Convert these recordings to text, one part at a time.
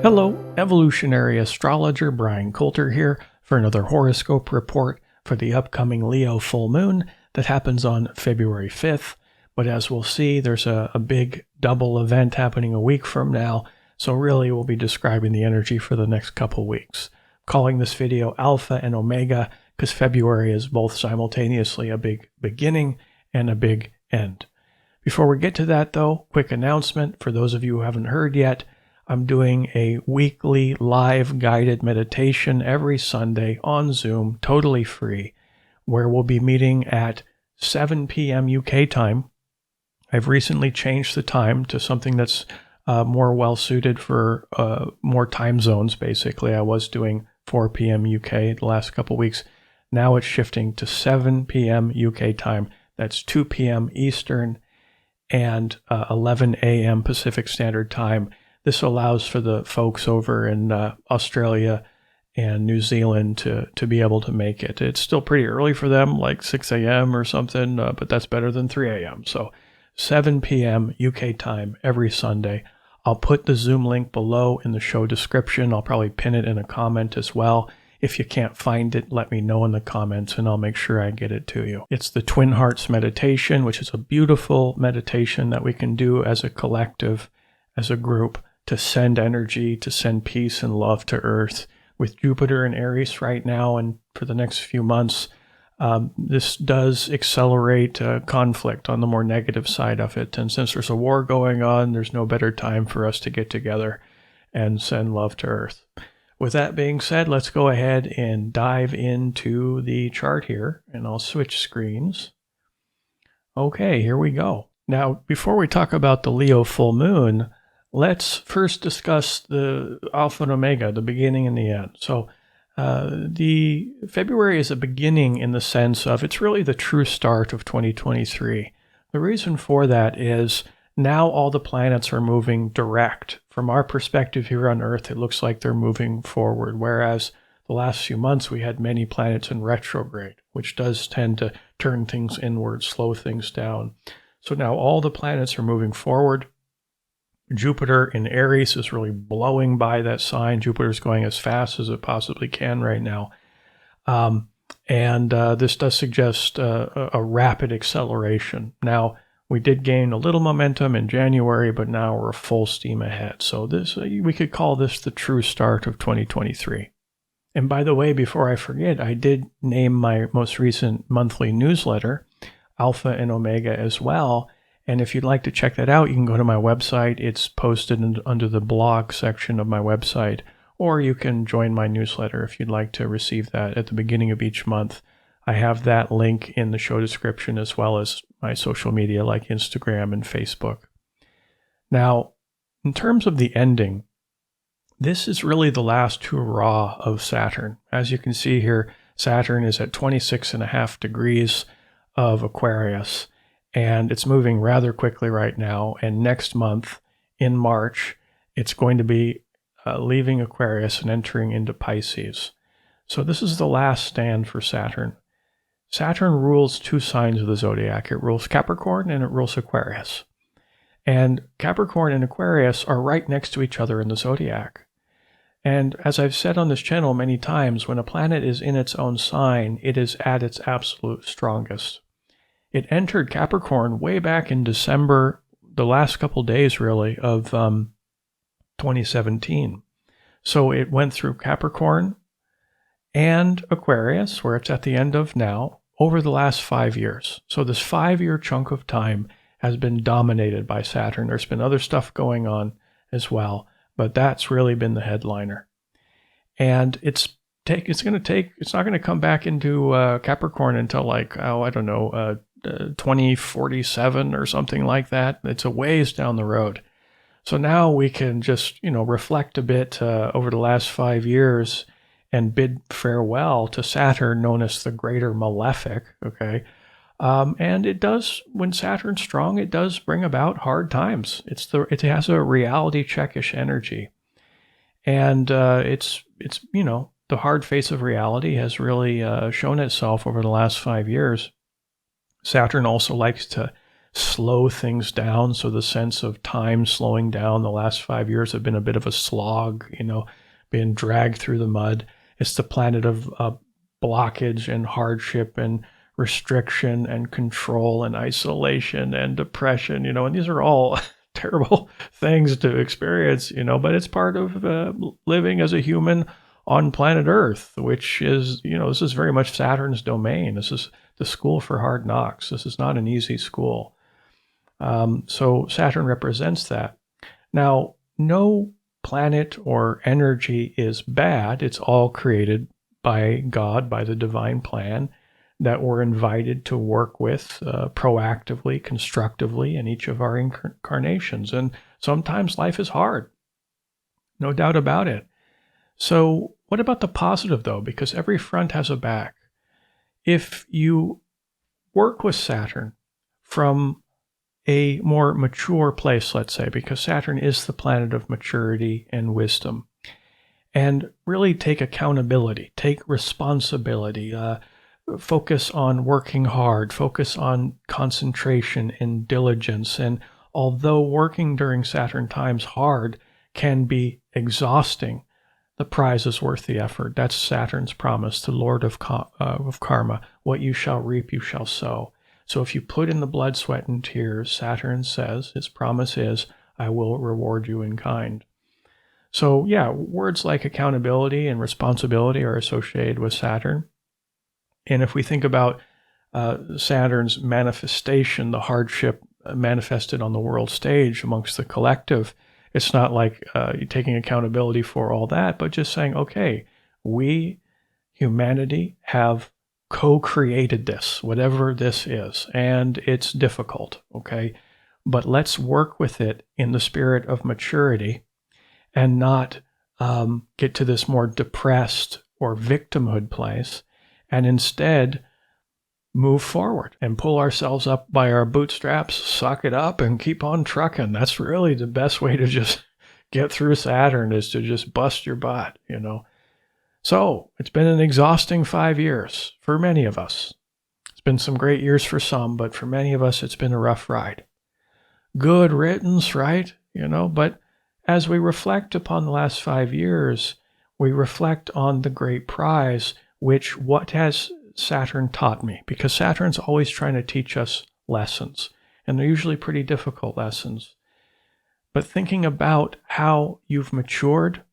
Hello, evolutionary astrologer Bryan Colter here for another horoscope report for the upcoming Leo full moon that happens on February 5th. But as we'll see, there's a big double event happening a week from now, so really we'll be describing the energy for the next couple weeks. Calling this video Alpha and Omega because February is both simultaneously a big beginning and a big end. Before we get to that though, quick announcement for those of you who haven't heard yet. I'm doing a weekly live guided meditation every Sunday on Zoom, totally free, where we'll be meeting at 7 p.m. UK time. I've recently changed the time to something that's more well-suited for more time zones, basically. I was doing 4 p.m. UK the last couple weeks. Now it's shifting to 7 p.m. UK time. That's 2 p.m. Eastern and 11 a.m. Pacific Standard Time. This allows for the folks over in Australia and New Zealand to be able to make it. It's still pretty early for them, like 6 a.m. or something, but that's better than 3 a.m. So 7 p.m. UK time every Sunday. I'll put the Zoom link below in the show description. I'll probably pin it in a comment as well. If you can't find it, let me know in the comments and I'll make sure I get it to you. It's the Twin Hearts meditation, which is a beautiful meditation that we can do as a collective, as a group, to send energy, to send peace and love to Earth. With Jupiter in Aries right now and for the next few months, this does accelerate conflict on the more negative side of it. And since there's a war going on, there's no better time for us to get together and send love to Earth. With that being said, let's go ahead and dive into the chart here, and I'll switch screens. Okay, here we go. Now, before we talk about the Leo full moon, let's first discuss the Alpha and Omega, the beginning and the end. So the February is a beginning in the sense of it's really the true start of 2023. The reason for that is now all the planets are moving direct. From our perspective here on Earth, it looks like they're moving forward, whereas the last few months we had many planets in retrograde, which does tend to turn things inward, slow things down. So now all the planets are moving forward. Jupiter in Aries is really blowing by that sign. Jupiter's going as fast as it possibly can right now. This does suggest a rapid acceleration. Now, we did gain a little momentum in January, but now we're full steam ahead. So this we could call this the true start of 2023. And by the way, before I forget, I did name my most recent monthly newsletter, Alpha and Omega as well. And if you'd like to check that out, you can go to my website. It's posted under the blog section of my website, or you can join my newsletter if you'd like to receive that at the beginning of each month. I have that link in the show description as well as my social media like Instagram and Facebook. Now, in terms of the ending, this is really the last hurrah of Saturn. As you can see here, Saturn is at 26.5 degrees of Aquarius. And it's moving rather quickly right now. And next month, in March, it's going to be leaving Aquarius and entering into Pisces. So this is the last stand for Saturn. Saturn rules two signs of the zodiac. It rules Capricorn and it rules Aquarius. And Capricorn and Aquarius are right next to each other in the zodiac. And as I've said on this channel many times, when a planet is in its own sign, it is at its absolute strongest. It entered Capricorn way back in December, the last couple days really, of 2017. So it went through Capricorn and Aquarius, where it's at the end of now, over the last 5 years. So this 5-year chunk of time has been dominated by Saturn. There's been other stuff going on as well, but that's really been the headliner. And it's not going to come back into Capricorn until 2047 or something like that. It's a ways down the road. So now we can just, reflect a bit over the last 5 years and bid farewell to Saturn, known as the Greater Malefic, okay? And it does, when Saturn's strong, it does bring about hard times. It has a reality checkish energy. And it's the hard face of reality has really shown itself over the last 5 years. Saturn also likes to slow things down. So the sense of time slowing down, the last 5 years have been a bit of a slog, being dragged through the mud. It's the planet of blockage and hardship and restriction and control and isolation and depression, and these are all terrible things to experience, but it's part of living as a human on planet Earth, which is, this is very much Saturn's domain. This is the school for hard knocks. This is not an easy school. So Saturn represents that. Now, no planet or energy is bad. It's all created by God, by the divine plan that we're invited to work with proactively, constructively in each of our incarnations. And sometimes life is hard, no doubt about it. So what about the positive, though? Because every front has a back. If you work with Saturn from a more mature place, let's say, because Saturn is the planet of maturity and wisdom, and really take accountability, take responsibility, focus on working hard, focus on concentration and diligence. And although working during Saturn times hard can be exhausting, the prize is worth the effort. That's Saturn's promise, the Lord of Karma. What you shall reap, you shall sow. So if you put in the blood, sweat, and tears, Saturn says, his promise is, I will reward you in kind. So yeah, words like accountability and responsibility are associated with Saturn. And if we think about Saturn's manifestation, the hardship manifested on the world stage amongst the collective, it's not like taking accountability for all that, but just saying, okay, we, humanity, have co-created this, whatever this is, and it's difficult, okay? But let's work with it in the spirit of maturity and not get to this more depressed or victimhood place, and instead move forward and pull ourselves up by our bootstraps, suck it up, and keep on trucking. That's really the best way to just get through Saturn, is to just bust your butt, So it's been an exhausting 5 years for many of us. It's been some great years for some, but for many of us, it's been a rough ride. Good riddance, right? But as we reflect upon the last 5 years, we reflect on the great prize, what has Saturn taught me? Because Saturn's always trying to teach us lessons, and they're usually pretty difficult lessons. But thinking about how you've matured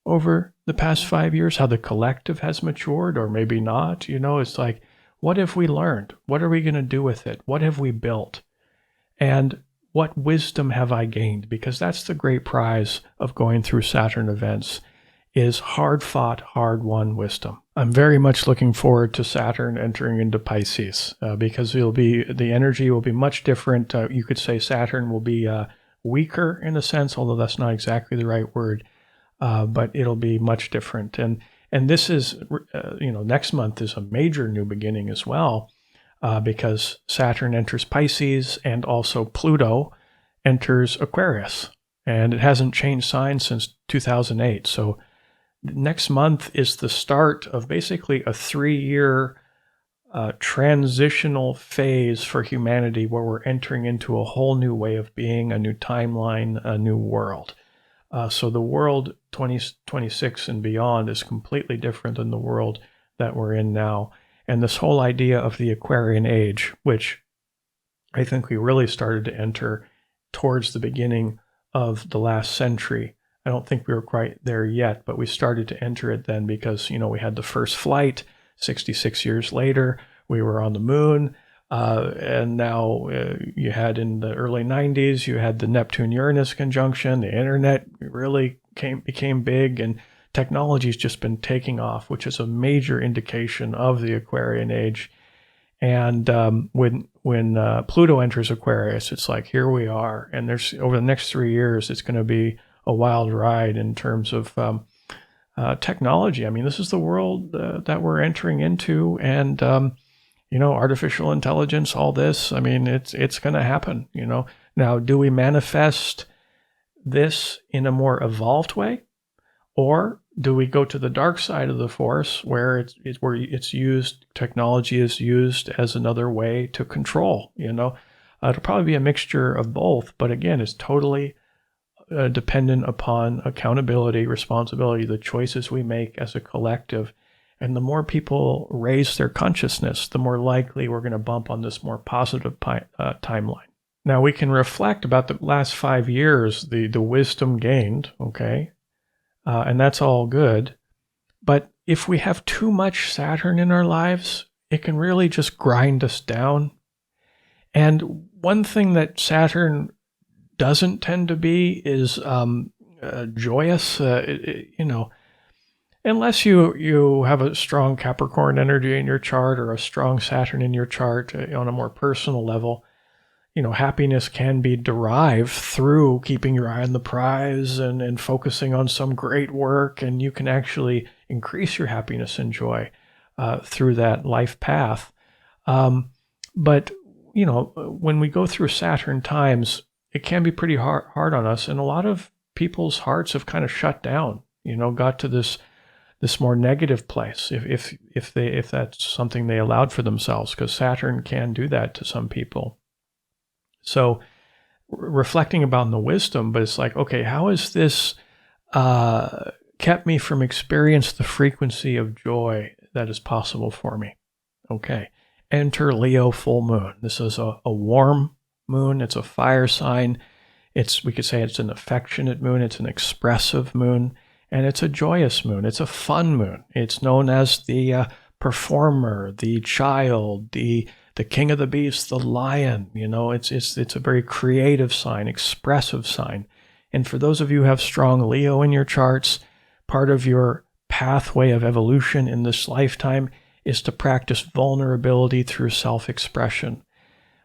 over the past 5 years, how the collective has matured, or maybe not, it's like, what have we learned? What are we going to do with it? What have we built? And what wisdom have I gained? Because that's the great prize of going through Saturn events, is hard-fought, hard-won wisdom. I'm very much looking forward to Saturn entering into Pisces because the energy will be much different. You could say Saturn will be weaker in a sense, although that's not exactly the right word, but it'll be much different. And this is, next month is a major new beginning as well, because Saturn enters Pisces and also Pluto enters Aquarius, and it hasn't changed signs since 2008. So next month is the start of basically a 3-year transitional phase for humanity, where we're entering into a whole new way of being, a new timeline, a new world. So the world 2026 and beyond is completely different than the world that we're in now. And this whole idea of the Aquarian age, which I think we really started to enter towards the beginning of the last century. I don't think we were quite there yet, but we started to enter it then because, we had the first flight 66 years later. We were on the moon. And now you had in the early 90s, you had the Neptune-Uranus conjunction. The internet really became big, and technology's just been taking off, which is a major indication of the Aquarian age. And when Pluto enters Aquarius, it's like, here we are. And there's, over the next 3 years, it's going to be a wild ride in terms of technology. I mean, this is the world that we're entering into, and artificial intelligence, all this. I mean, it's going to happen. Now, do we manifest this in a more evolved way, or do we go to the dark side of the force, where technology is used as another way to control? It'll probably be a mixture of both, but again, it's totally dependent upon accountability, responsibility, the choices we make as a collective. And the more people raise their consciousness, the more likely we're going to bump on this more positive timeline. Now we can reflect about the last 5 years, the wisdom gained, okay? And that's all good. But if we have too much Saturn in our lives, it can really just grind us down. And one thing that Saturn doesn't tend to be is joyous, unless you have a strong Capricorn energy in your chart or a strong Saturn in your chart on a more personal level. Happiness can be derived through keeping your eye on the prize and focusing on some great work, and you can actually increase your happiness and joy through that life path. But when we go through Saturn times, it can be pretty hard on us, and a lot of people's hearts have kind of shut down. Got to this more negative place if that's something they allowed for themselves, because Saturn can do that to some people. So reflecting about the wisdom, but it's like, okay, how has this kept me from experiencing the frequency of joy that is possible for me? Okay, enter Leo full moon. This is a warm moon. It's a fire sign. We could say it's an affectionate moon. It's an expressive moon, and it's a joyous moon. It's a fun moon. It's known as the performer, the child, the king of the beasts, the lion. It's a very creative sign, expressive sign. And for those of you who have strong Leo in your charts, part of your pathway of evolution in this lifetime is to practice vulnerability through self-expression.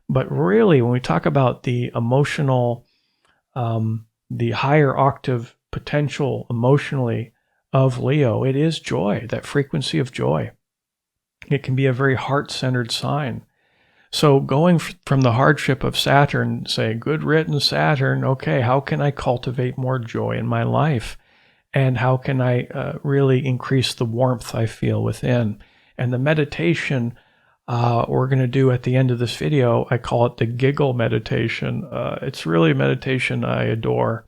But really, when we talk about the emotional, the higher octave potential emotionally of Leo, it is joy, that frequency of joy. It can be a very heart-centered sign. So going from the hardship of Saturn, say, good riddance Saturn, okay, how can I cultivate more joy in my life? And how can I really increase the warmth I feel within? And the meditation we're going to do at the end of this video, I call it the giggle meditation. It's really a meditation I adore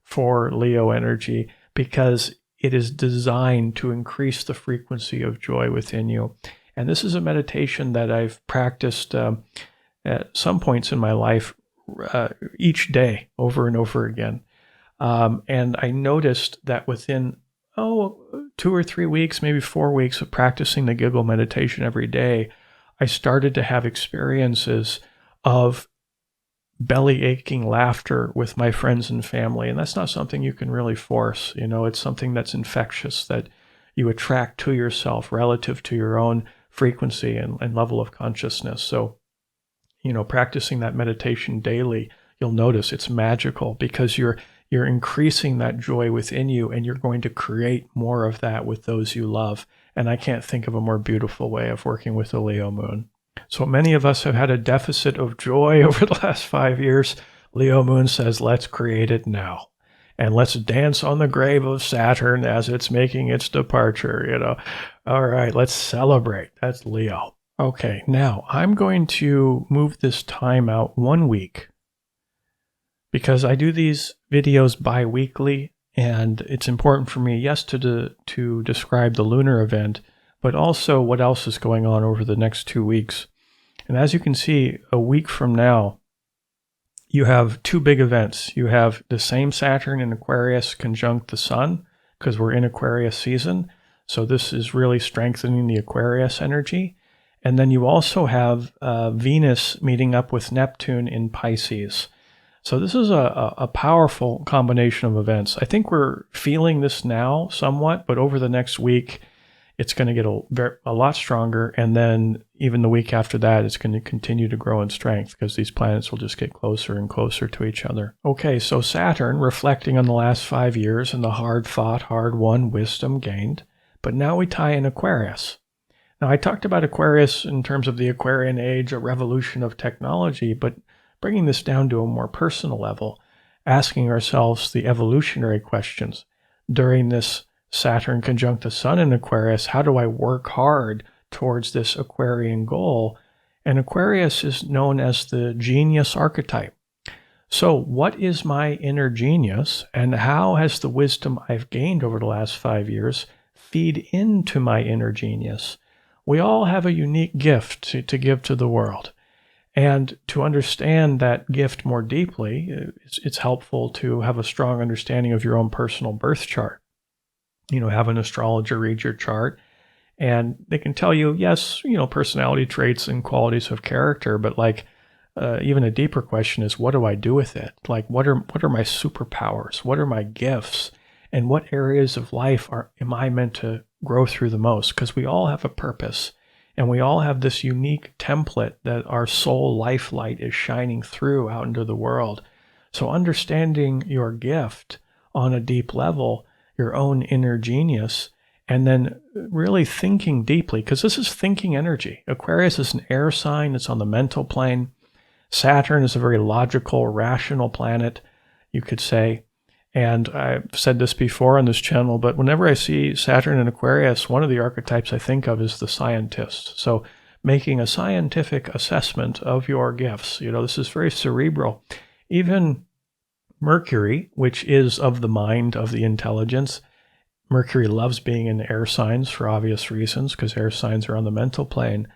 for Leo energy because it is designed to increase the frequency of joy within you. And this is a meditation that I've practiced at some points in my life each day over and over again. And I noticed that within 2 or 3 weeks, maybe 4 weeks of practicing the giggle meditation every day, I started to have experiences of belly aching laughter with my friends and family. And that's not something you can really force. It's something that's infectious, that you attract to yourself relative to your own frequency and level of consciousness. So, practicing that meditation daily, you'll notice it's magical because you're increasing that joy within you, and you're going to create more of that with those you love. And I can't think of a more beautiful way of working with the Leo moon. So many of us have had a deficit of joy over the last 5 years. Leo moon says, let's create it now. And let's dance on the grave of Saturn as it's making its departure, All right, let's celebrate. That's Leo. Okay, now I'm going to move this time out 1 week because I do these videos bi-weekly, and it's important for me, yes, to describe the lunar event, but also what else is going on over the next 2 weeks. And as you can see, a week from now, you have 2 big events. You have the same Saturn in Aquarius conjunct the Sun, because we're in Aquarius season. So this is really strengthening the Aquarius energy. And then you also have Venus meeting up with Neptune in Pisces. So this is a powerful combination of events. I think we're feeling this now somewhat, but over the next week, it's going to get a lot stronger. And then even the week after that, it's going to continue to grow in strength because these planets will just get closer and closer to each other. Okay, so Saturn, reflecting on the last 5 years and the hard-fought, hard-won wisdom gained. But now we tie in Aquarius. Now, I talked about Aquarius in terms of the Aquarian age, a revolution of technology, but bringing this down to a more personal level, asking ourselves the evolutionary questions during this Saturn conjunct the Sun in Aquarius. How do I work hard towards this Aquarian goal? And Aquarius is known as the genius archetype. So what is my inner genius, and how has the wisdom I've gained over the last 5 years feed into my inner genius? We all have a unique gift to give to the world. And to understand that gift more deeply, it's helpful to have a strong understanding of your own personal birth chart. Have an astrologer read your chart, and they can tell you, yes, personality traits and qualities of character, but even a deeper question is, what do I do with it? Like, what are my superpowers? What are my gifts? And what areas of life am I meant to grow through the most? Because we all have a purpose, and we all have this unique template that our soul life light is shining through out into the world. So understanding your gift on a deep level, your own inner genius, and then really thinking deeply, because this is thinking energy. Aquarius is an air sign. It's on the mental plane. Saturn is a very logical, rational planet, you could say. And I've said this before on this channel, but whenever I see Saturn in Aquarius, one of the archetypes I think of is the scientist. So making a scientific assessment of your gifts, this is very cerebral. Even Mercury, which is of the mind, of the intelligence, Mercury loves being in air signs for obvious reasons, because air signs are on the mental plane.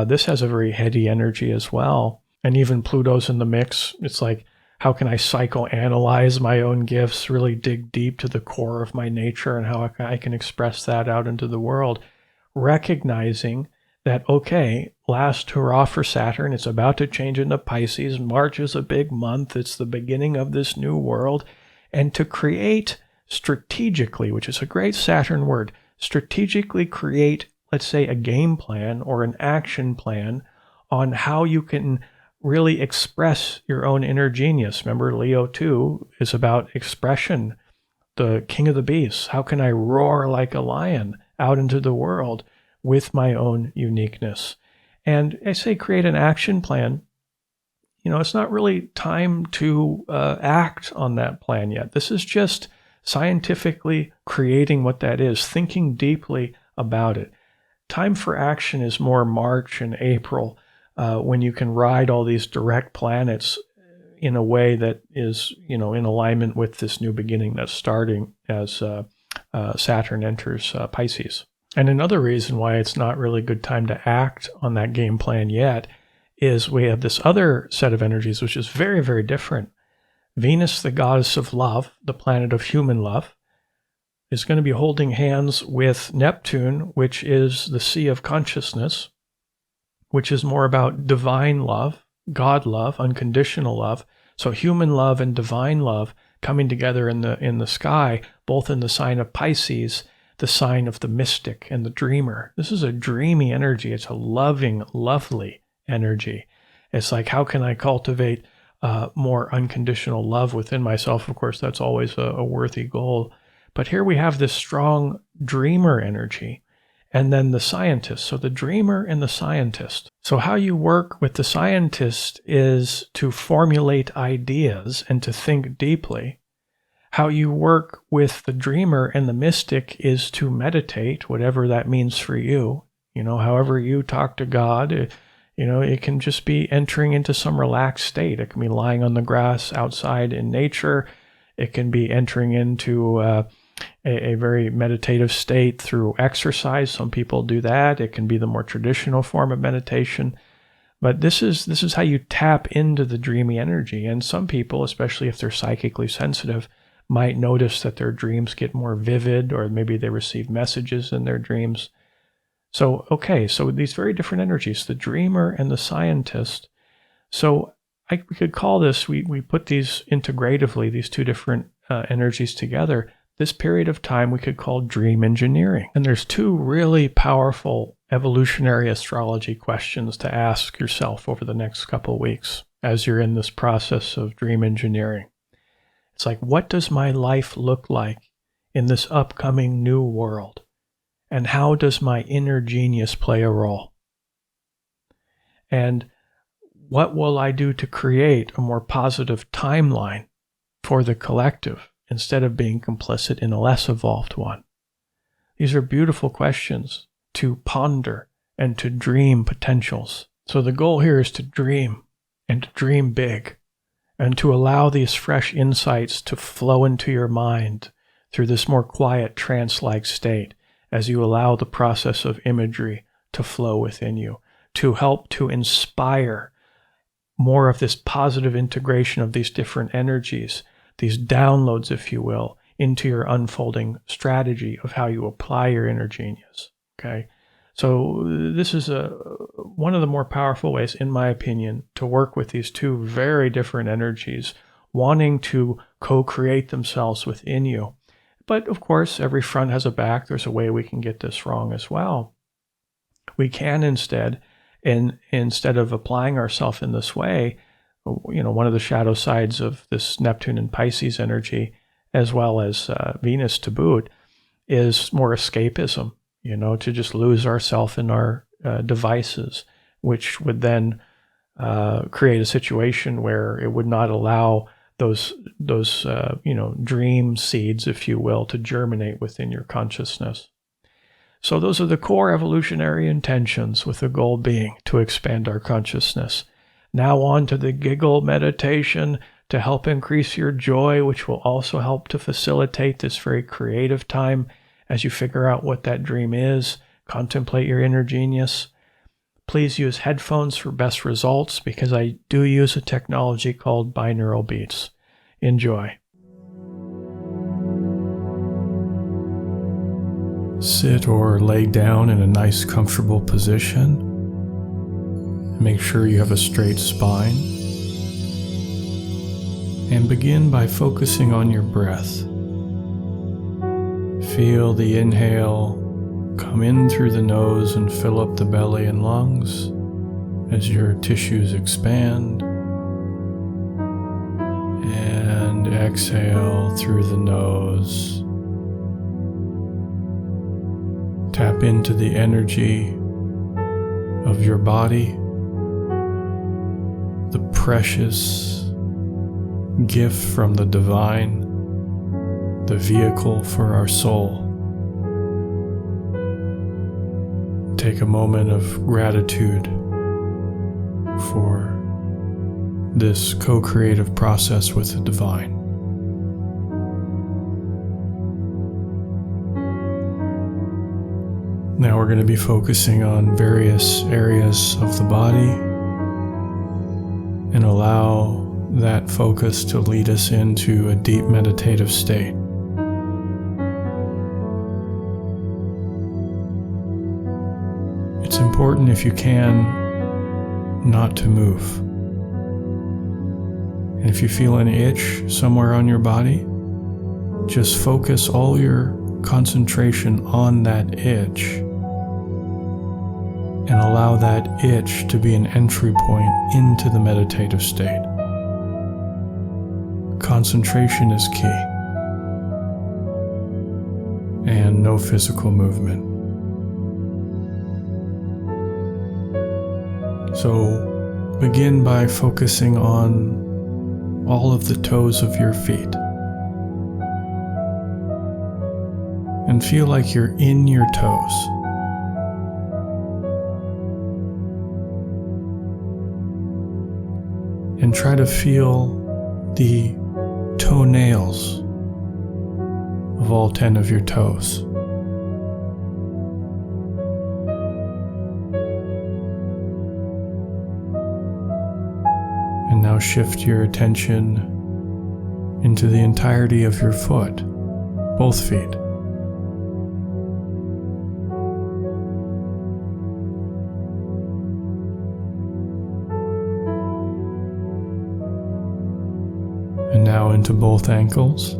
This has a very heady energy as well. And even Pluto's in the mix. It's like, how can I psychoanalyze my own gifts, really dig deep to the core of my nature, and how I can express that out into the world, recognizing that, okay, last hurrah for Saturn, it's about to change into Pisces. March is a big month. It's the beginning of this new world. And to create strategically, which is a great Saturn word, strategically create, let's say, a game plan or an action plan on how you can really express your own inner genius. Remember, Leo 2 is about expression, the king of the beasts. How can I roar like a lion out into the world with my own uniqueness? And I say create an action plan. It's not really time to act on that plan yet. This is just scientifically creating what that is, thinking deeply about it. Time for action is more March and April, when you can ride all these direct planets in a way that is, in alignment with this new beginning that's starting as Saturn enters Pisces. And another reason why it's not really a good time to act on that game plan yet is we have this other set of energies, which is very, very different. Venus, the goddess of love, the planet of human love, is going to be holding hands with Neptune, which is the sea of consciousness, which is more about divine love, God love, unconditional love. So human love and divine love coming together in the sky, both in the sign of Pisces, the sign of the mystic and the dreamer. This is a dreamy energy. It's a loving, lovely energy. It's like, how can I cultivate more unconditional love within myself? Of course, that's always a worthy goal. But here we have this strong dreamer energy. And then the scientist, so the dreamer and the scientist. So how you work with the scientist is to formulate ideas and to think deeply. How you work with the dreamer and the mystic is to meditate, whatever that means for you. However you talk to God, it can just be entering into some relaxed state. It can be lying on the grass outside in nature. It can be entering into a very meditative state through exercise. Some people do that. It can be the more traditional form of meditation. But this is how you tap into the dreamy energy. And some people, especially if they're psychically sensitive, might notice that their dreams get more vivid, or maybe they receive messages in their dreams. So these very different energies, the dreamer and the scientist. So we could call this, we put these integratively, these two different energies together. This period of time we could call dream engineering. And there's two really powerful evolutionary astrology questions to ask yourself over the next couple of weeks as you're in this process of dream engineering. It's like, what does my life look like in this upcoming new world? And how does my inner genius play a role? And what will I do to create a more positive timeline for the collective instead of being complicit in a less evolved one? These are beautiful questions to ponder and to dream potentials. So the goal here is to dream, and to dream big, and to allow these fresh insights to flow into your mind through this more quiet trance-like state as you allow the process of imagery to flow within you, to help to inspire more of this positive integration of these different energies, these downloads, if you will, into your unfolding strategy of how you apply your inner genius. Okay? So this is one of the more powerful ways, in my opinion, to work with these two very different energies, wanting to co-create themselves within you. But of course, every front has a back. There's a way we can get this wrong as well. We can instead of applying ourselves in this way, one of the shadow sides of this Neptune and Pisces energy, as well as Venus to boot, is more escapism, to just lose ourselves in our devices, which would then create a situation where it would not allow those dream seeds, if you will, to germinate within your consciousness. So those are the core evolutionary intentions, with the goal being to expand our consciousness. Now on to the giggle meditation to help increase your joy, which will also help to facilitate this very creative time as you figure out what that dream is, contemplate your inner genius. Please use headphones for best results, because I do use a technology called binaural beats. Enjoy. Sit or lay down in a nice, comfortable position. Make sure you have a straight spine. And begin by focusing on your breath. Feel the inhale come in through the nose and fill up the belly and lungs as your tissues expand. And exhale through the nose. Tap into the energy of your body, the precious gift from the divine, the vehicle for our soul. Take a moment of gratitude for this co-creative process with the divine. Now we're going to be focusing on various areas of the body, and allow that focus to lead us into a deep meditative state. It's important, if you can, not to move. And if you feel an itch somewhere on your body, just focus all your concentration on that itch, and allow that itch to be an entry point into the meditative state. Concentration is key, and no physical movement. So begin by focusing on all of the toes of your feet, and feel like you're in your toes. And try to feel the toenails of all 10 of your toes. And now shift your attention into the entirety of your foot, both feet. And now into both ankles.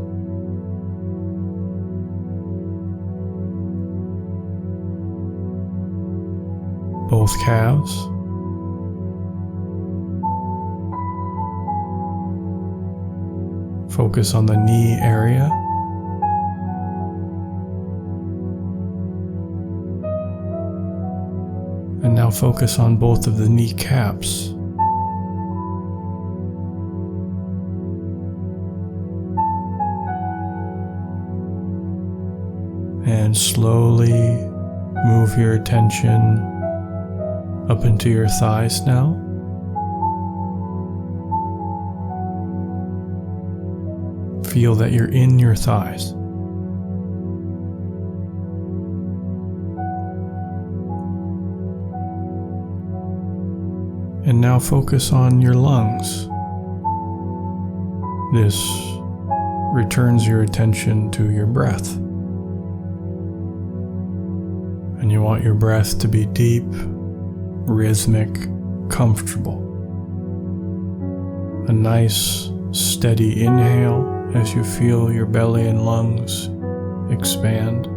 Both calves. Focus on the knee area. And now focus on both of the kneecaps. And slowly move your attention up into your thighs now. Feel that you're in your thighs. And now focus on your lungs. This returns your attention to your breath. And you want your breath to be deep, rhythmic, comfortable. A nice, steady inhale as you feel your belly and lungs expand.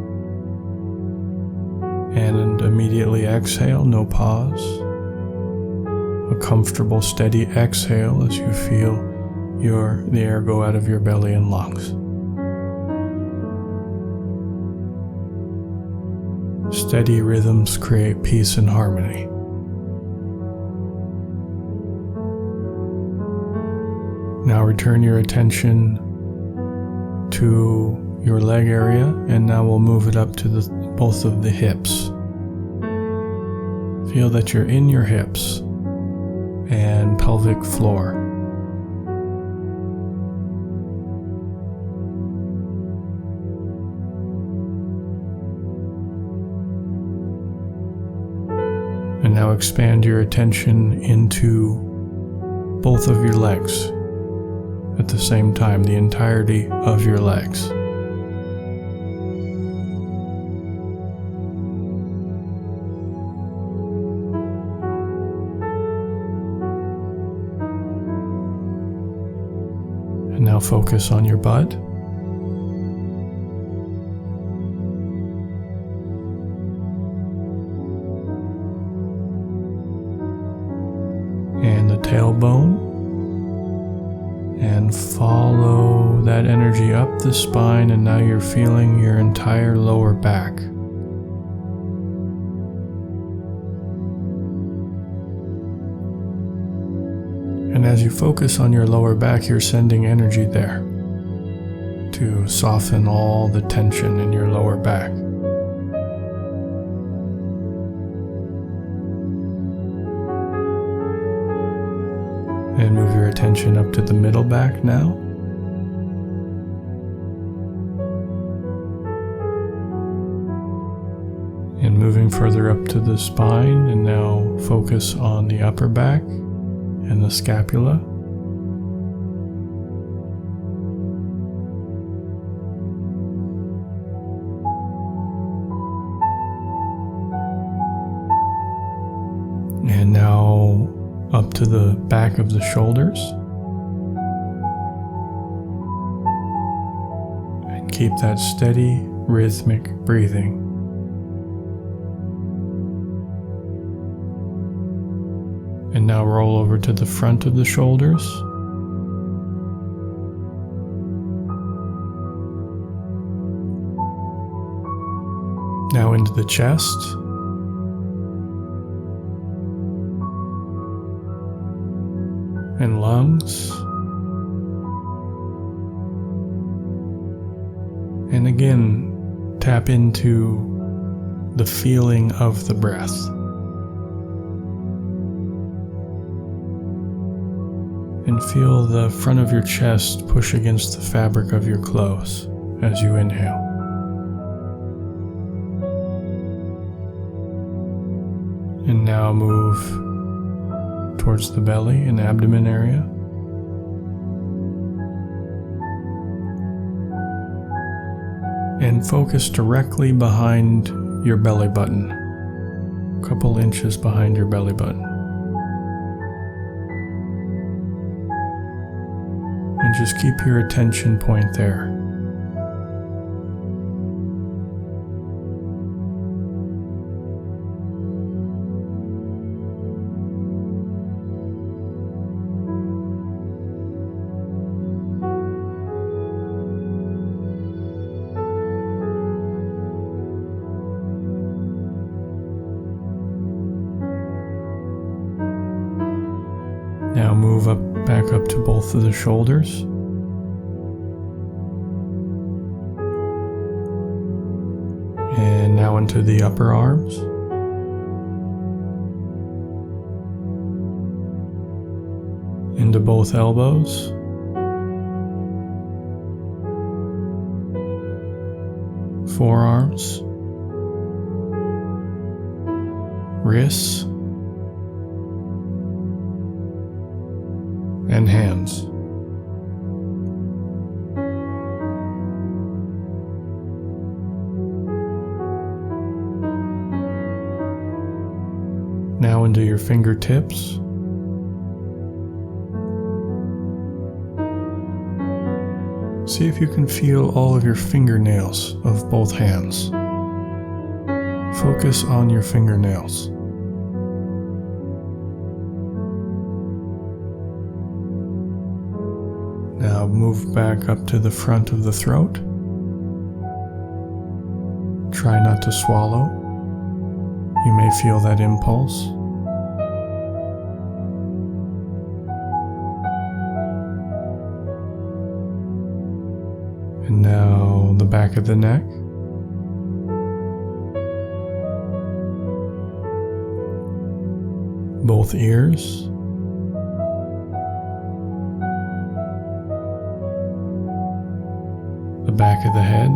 And immediately exhale, no pause. A comfortable, steady exhale as you feel the air go out of your belly and lungs. Steady rhythms create peace and harmony. Now return your attention to your leg area, and now we'll move it up to both of the hips. Feel that you're in your hips and pelvic floor. And now expand your attention into both of your legs at the same time, the entirety of your legs. And now focus on your butt. And the tailbone. And follow that energy up the spine, and now you're feeling your entire lower back. And as you focus on your lower back, you're sending energy there to soften all the tension in your lower back. And move your attention up to the middle back now. And moving further up to the spine, and now focus on the upper back and the scapula. And now up to the back of the shoulders. And keep that steady, rhythmic breathing. And now roll over to the front of the shoulders. Now into the chest. And lungs. And again, tap into the feeling of the breath. And feel the front of your chest push against the fabric of your clothes as you inhale. And now move towards the belly and abdomen area. And focus directly behind your belly button, a couple inches behind your belly button. And just keep your attention point there. Now move back up to both of the shoulders. And now into the upper arms. into both elbows, forearms, wrists, and hands. Now into your fingertips. See if you can feel all of your fingernails of both hands. Focus on your fingernails. Now move back up to the front of the throat. Try not to swallow. You may feel that impulse. And now the back of the neck. Both ears. The back of the head.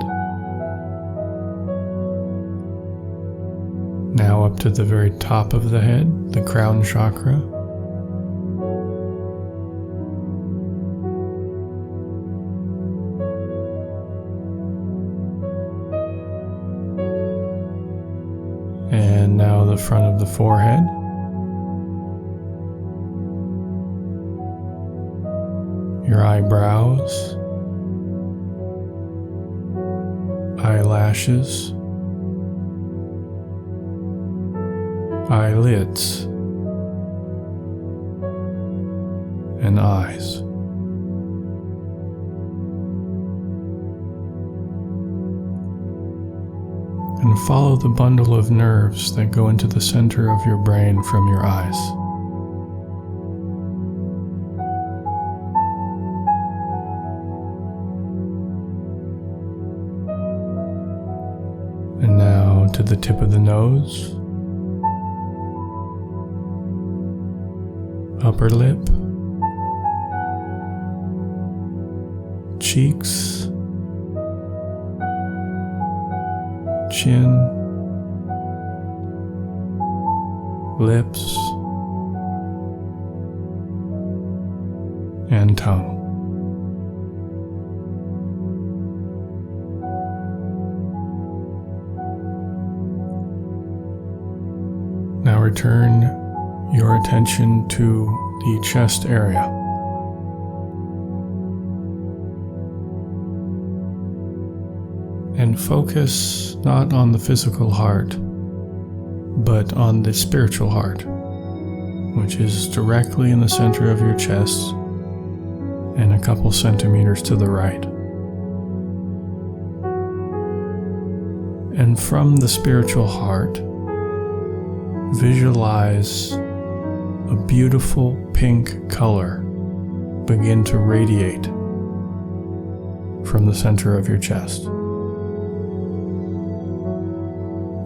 Now up to the very top of the head, the crown chakra. And now the front of the forehead. Your eyebrows, eyelashes, eyelids, and eyes. And follow the bundle of nerves that go into the center of your brain from your eyes. And now to the tip of the nose, upper lip, cheeks, chin, lips, and tongue. Now return your attention to the chest area. And focus not on the physical heart, but on the spiritual heart, which is directly in the center of your chest and a couple centimeters to the right. And from the spiritual heart, visualize a beautiful pink color begin to radiate from the center of your chest.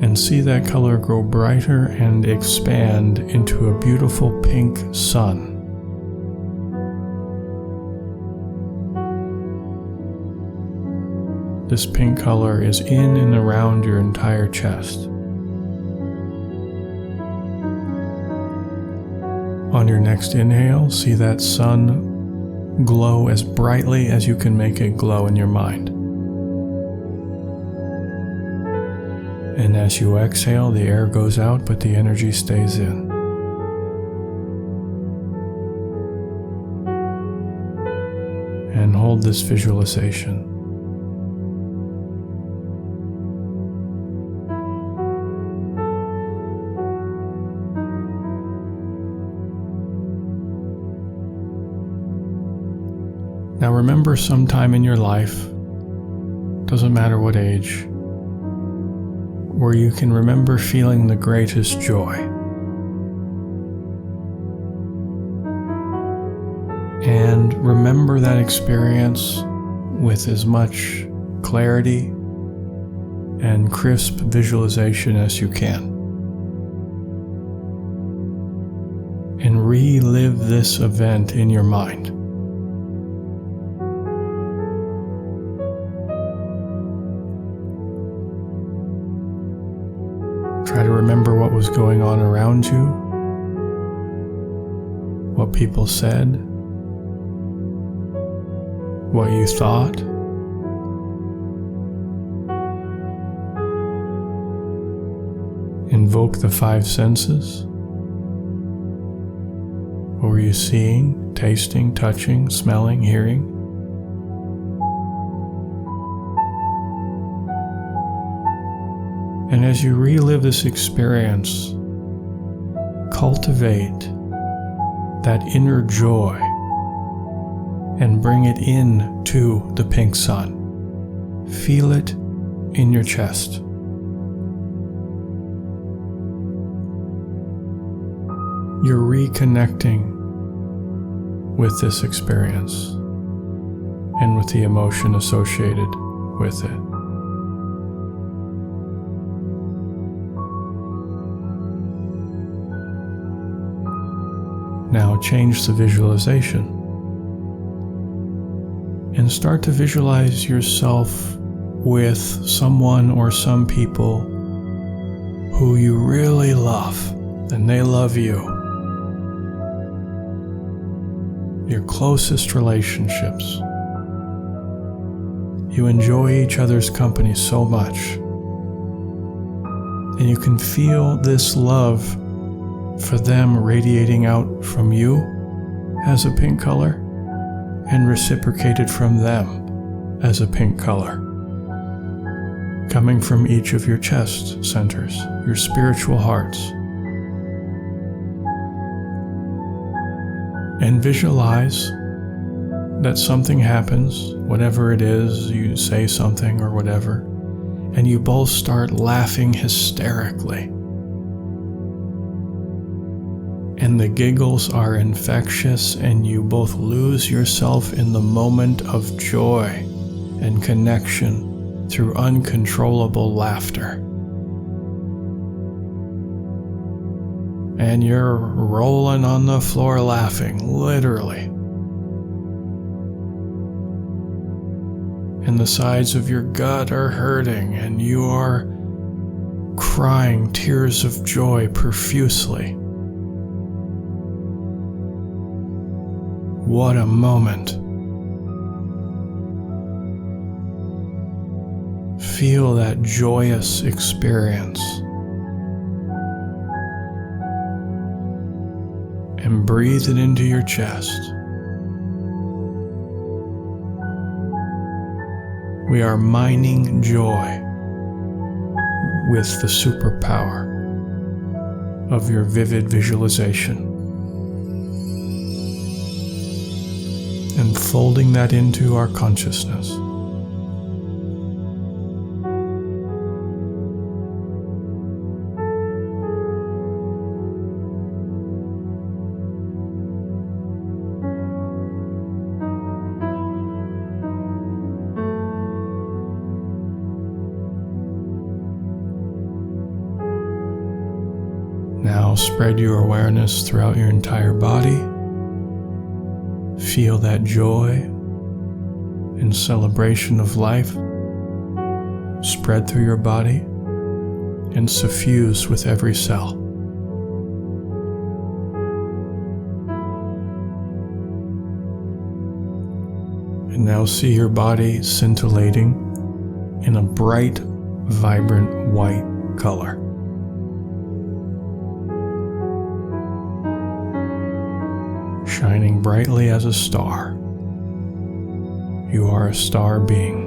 And see that color grow brighter and expand into a beautiful pink sun. This pink color is in and around your entire chest. On your next inhale, see that sun glow as brightly as you can make it glow in your mind. And as you exhale, the air goes out, but the energy stays in. And hold this visualization. Now remember sometime in your life, doesn't matter what age, where you can remember feeling the greatest joy. And remember that experience with as much clarity and crisp visualization as you can. and relive this event in your mind. Try to remember what was going on around you, what people said, what you thought. Invoke the five senses. What were you seeing, tasting, touching, smelling, hearing? And as you relive this experience, cultivate that inner joy and bring it in to the pink sun. Feel it in your chest. You're reconnecting with this experience and with the emotion associated with it. Now change the visualization and start to visualize yourself with someone or some people who you really love and they love you. Your closest relationships. You enjoy each other's company so much, and you can feel this love for them radiating out from you as a pink color and reciprocated from them as a pink color, coming from each of your chest centers, your spiritual hearts. And visualize that something happens, whatever it is, you say something or whatever, and you both start laughing hysterically. And the giggles are infectious, and you both lose yourself in the moment of joy and connection through uncontrollable laughter. And you're rolling on the floor laughing, literally. And the sides of your gut are hurting, and you are crying tears of joy profusely. What a moment. Feel that joyous experience. And breathe it into your chest. We are mining joy with the superpower of your vivid visualization and folding that into our consciousness. Now spread your awareness throughout your entire body. Feel that joy and celebration of life spread through your body and suffuse with every cell. And now see your body scintillating in a bright, vibrant white color. Shining brightly as a star. You are a star being.